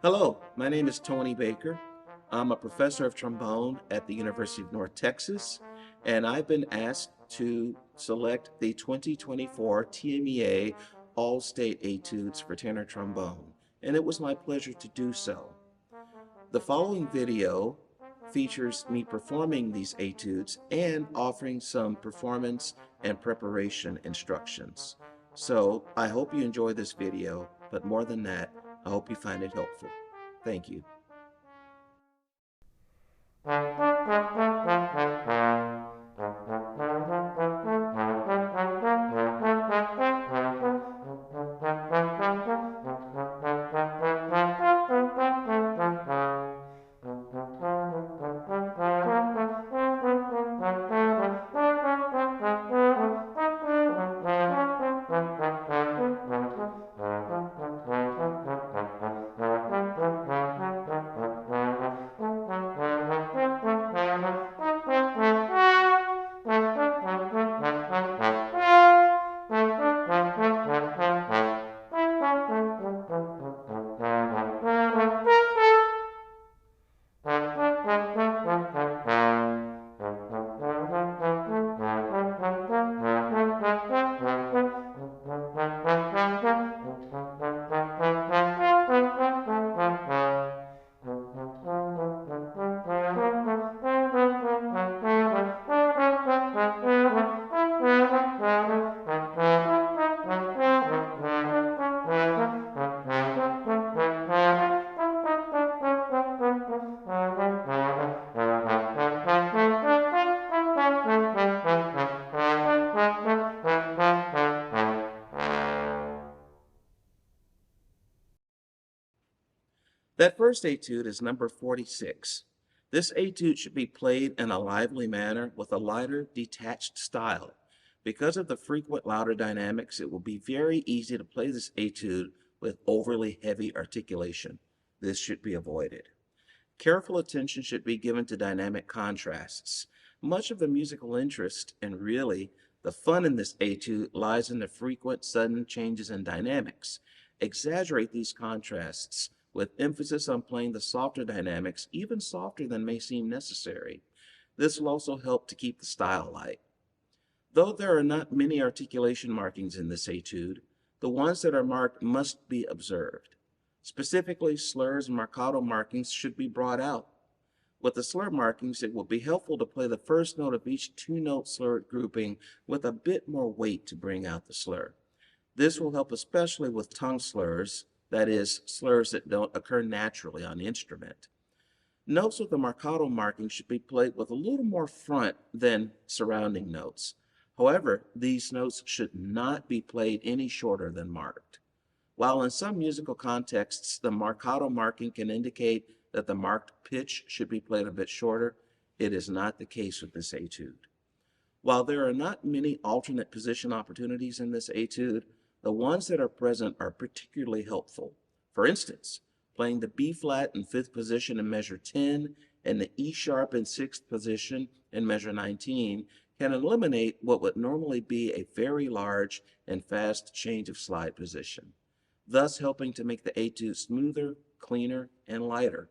Hello, my name is Tony Baker. I'm a professor of trombone at the University of North Texas, and I've been asked to select the 2024 TMEA All-State Etudes for tenor trombone, and it was my pleasure to do so. The following video features me performing these etudes and offering some performance and preparation instructions. So I hope you enjoy this video, but more than that, I hope you find it helpful. Thank you. That first etude is number 46. This etude should be played in a lively manner with a lighter, detached style. Because of the frequent louder dynamics, it will be very easy to play this etude with overly heavy articulation. This should be avoided. Careful attention should be given to dynamic contrasts. Much of the musical interest, and really the fun in this etude, lies in the frequent sudden changes in dynamics. Exaggerate these contrasts with emphasis on playing the softer dynamics, even softer than may seem necessary. This will also help to keep the style light. Though there are not many articulation markings in this etude, the ones that are marked must be observed. Specifically, slurs and marcato markings should be brought out. With the slur markings, it will be helpful to play the first note of each two-note slur grouping with a bit more weight to bring out the slur. This will help especially with tongue slurs, that is, slurs that don't occur naturally on the instrument. Notes with the marcato marking should be played with a little more front than surrounding notes. However, these notes should not be played any shorter than marked. While in some musical contexts, the marcato marking can indicate that the marked pitch should be played a bit shorter, it is not the case with this etude. While there are not many alternate position opportunities in this etude, the ones that are present are particularly helpful. For instance, playing the B flat in 5th position in measure 10 and the E sharp in 6th position in measure 19 can eliminate what would normally be a very large and fast change of slide position, thus helping to make the etude smoother, cleaner, and lighter.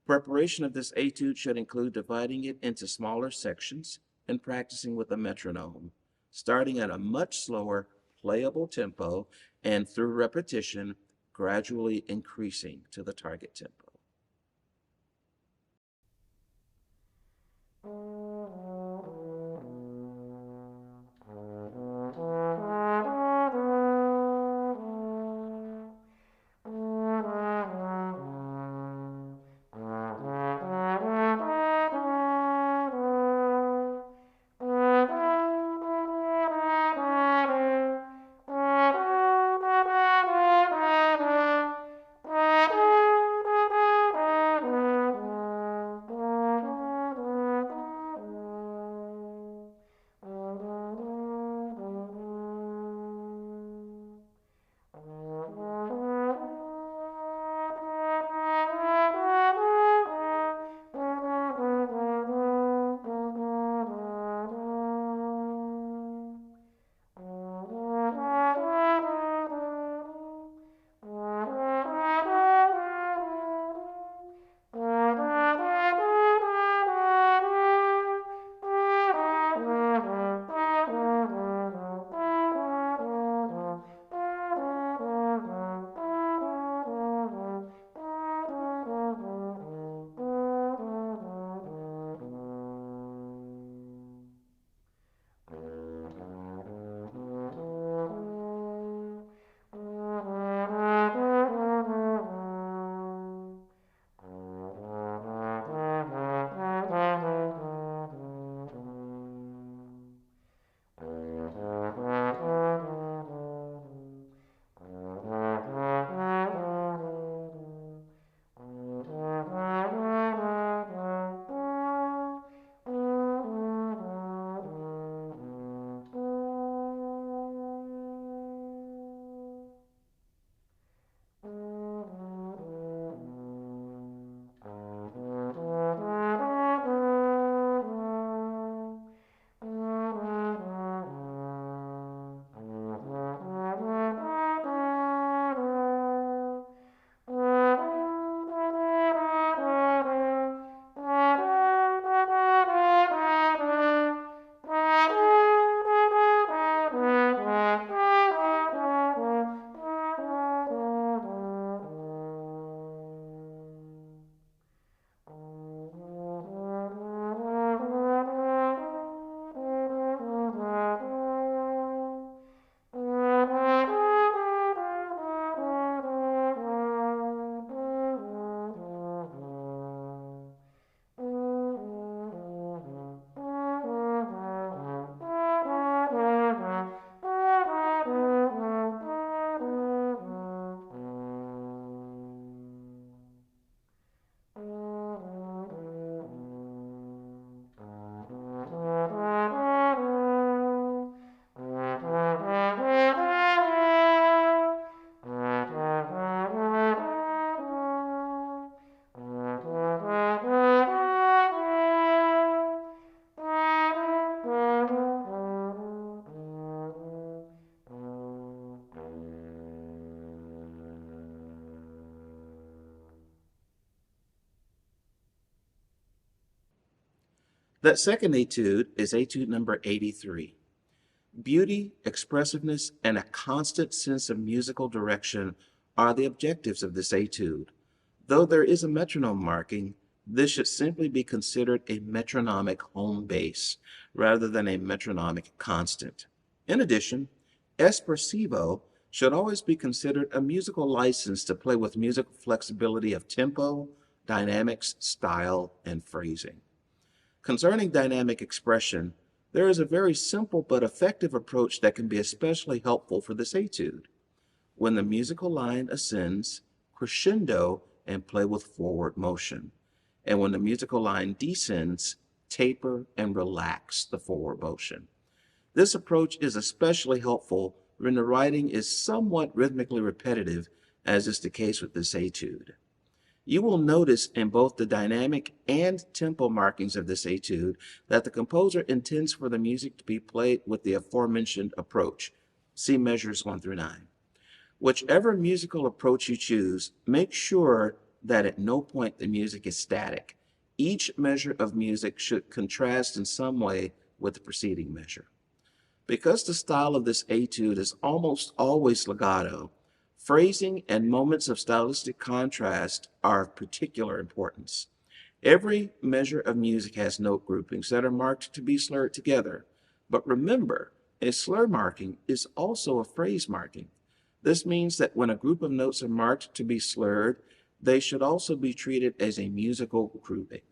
Preparation of this etude should include dividing it into smaller sections and practicing with a metronome, starting at a much slower, playable tempo and through repetition, gradually increasing to the target tempo. That second etude is etude number 83. Beauty, expressiveness, and a constant sense of musical direction are the objectives of this etude. Though there is a metronome marking, this should simply be considered a metronomic home base rather than a metronomic constant. In addition, espressivo should always be considered a musical license to play with musical flexibility of tempo, dynamics, style, and phrasing. Concerning dynamic expression, there is a very simple but effective approach that can be especially helpful for this etude. When the musical line ascends, crescendo and play with forward motion. And when the musical line descends, taper and relax the forward motion. This approach is especially helpful when the writing is somewhat rhythmically repetitive, as is the case with this etude. You will notice in both the dynamic and tempo markings of this etude that the composer intends for the music to be played with the aforementioned approach. See measures 1 through 9. Whichever musical approach you choose, make sure that at no point the music is static. Each measure of music should contrast in some way with the preceding measure. Because the style of this etude is almost always legato, phrasing and moments of stylistic contrast are of particular importance. Every measure of music has note groupings that are marked to be slurred together. But remember, a slur marking is also a phrase marking. This means that when a group of notes are marked to be slurred, they should also be treated as a musical grouping.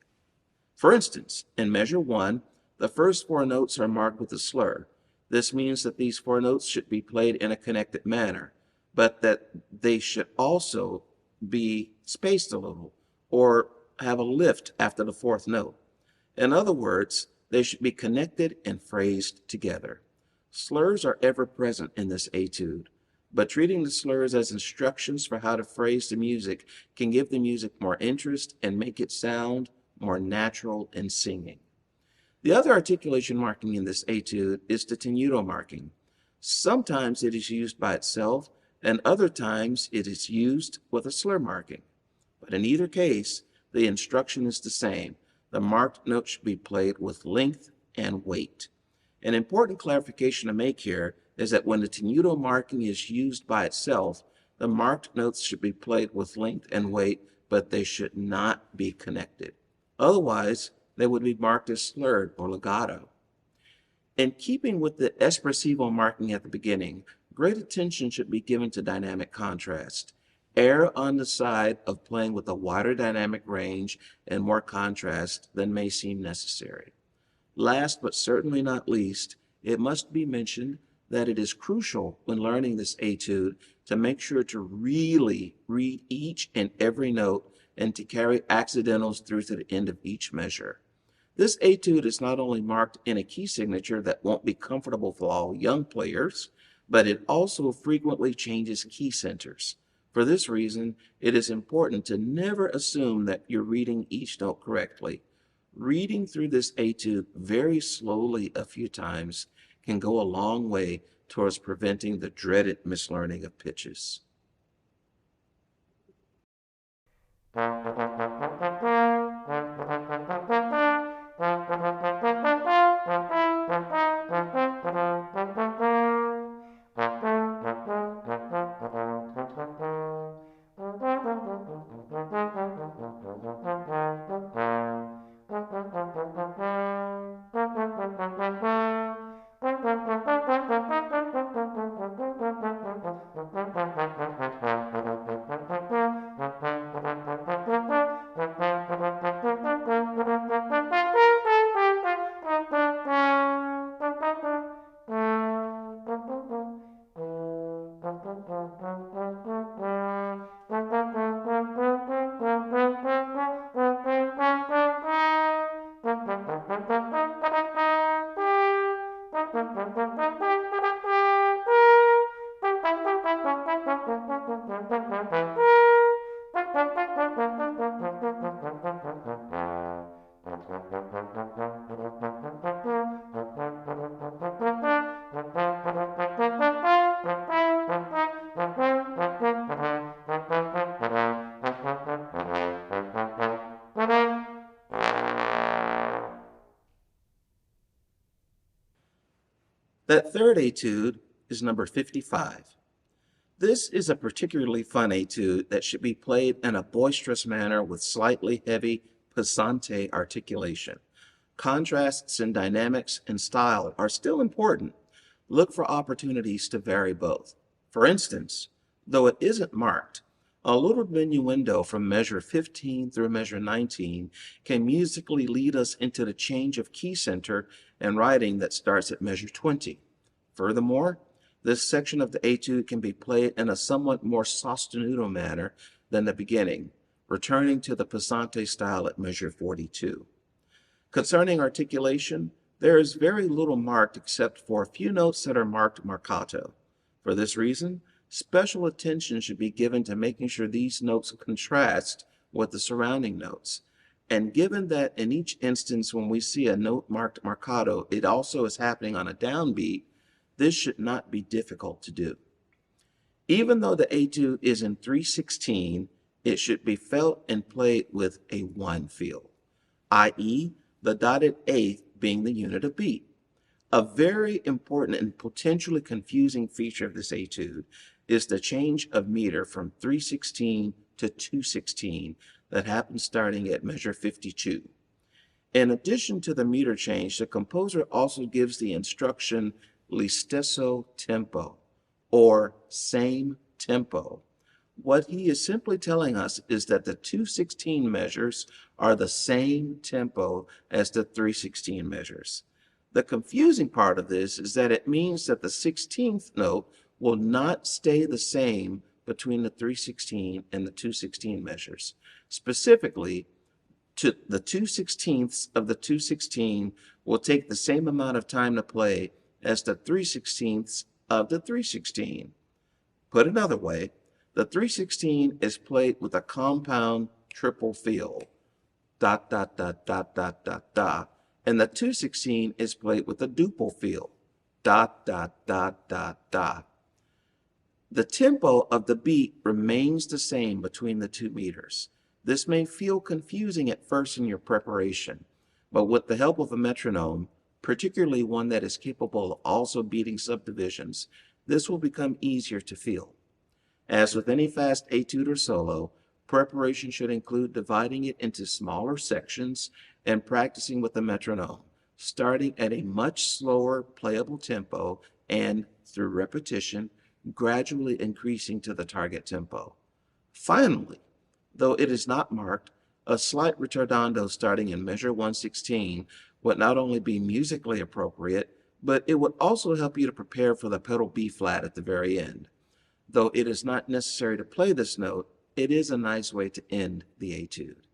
For instance, in measure 1, the first 4 notes are marked with a slur. This means that these 4 notes should be played in a connected manner, but that they should also be spaced a little or have a lift after the 4th note. In other words, they should be connected and phrased together. Slurs are ever present in this etude, but treating the slurs as instructions for how to phrase the music can give the music more interest and make it sound more natural in singing. The other articulation marking in this etude is the tenuto marking. Sometimes it is used by itself, and other times it is used with a slur marking. But in either case, the instruction is the same. The marked note should be played with length and weight. An important clarification to make here is that when the tenuto marking is used by itself, the marked notes should be played with length and weight, but they should not be connected. Otherwise, they would be marked as slurred or legato. In keeping with the espressivo marking at the beginning, great attention should be given to dynamic contrast. Err on the side of playing with a wider dynamic range and more contrast than may seem necessary. Last but certainly not least, it must be mentioned that it is crucial when learning this etude to make sure to really read each and every note and to carry accidentals through to the end of each measure. This etude is not only marked in a key signature that won't be comfortable for all young players, but it also frequently changes key centers. For this reason, it is important to never assume that you're reading each note correctly. Reading through this etude very slowly a few times can go a long way towards preventing the dreaded mislearning of pitches. That third etude is number 55. This is a particularly fun etude that should be played in a boisterous manner with slightly heavy passante articulation. Contrasts in dynamics and style are still important. Look for opportunities to vary both. For instance, though it isn't marked, a little diminuendo from measure 15 through measure 19 can musically lead us into the change of key center and writing that starts at measure 20. Furthermore, this section of the etude can be played in a somewhat more sostenuto manner than the beginning, returning to the passante style at measure 42. Concerning articulation, there is very little marked except for a few notes that are marked marcato. For this reason, special attention should be given to making sure these notes contrast with the surrounding notes. And given that in each instance when we see a note marked marcato, it also is happening on a downbeat, this should not be difficult to do. Even though the etude is in 3/16, it should be felt and played with a 1 feel, i.e., the dotted eighth being the unit of beat. A very important and potentially confusing feature of this etude is the change of meter from 3/16 to 2/16 that happens starting at measure 52. In addition to the meter change, the composer also gives the instruction "li stesso tempo," or same tempo. What he is simply telling us is that the 2/16 measures are the same tempo as the 3/16 measures. The confusing part of this is that it means that the 16th note will not stay the same between the 3/16 and the 2/16 measures. Specifically, the 2/16ths of the 2/16 will take the same amount of time to play as the 3/16ths of the 3/16. Put another way, the 3/16 is played with a compound triple feel, dot, dot, dot, dot, dot, dot, dot, and the 2/16 is played with a duple feel, dot, dot, dot, dot, dot. The tempo of the beat remains the same between the 2 meters. This may feel confusing at first in your preparation, but with the help of a metronome, particularly one that is capable of also beating subdivisions, this will become easier to feel. As with any fast etude or solo, preparation should include dividing it into smaller sections and practicing with the metronome, starting at a much slower playable tempo and, through repetition, gradually increasing to the target tempo. Finally, though it is not marked, a slight ritardando starting in measure 1/16 would not only be musically appropriate, but it would also help you to prepare for the pedal B flat at the very end. Though it is not necessary to play this note, it is a nice way to end the etude.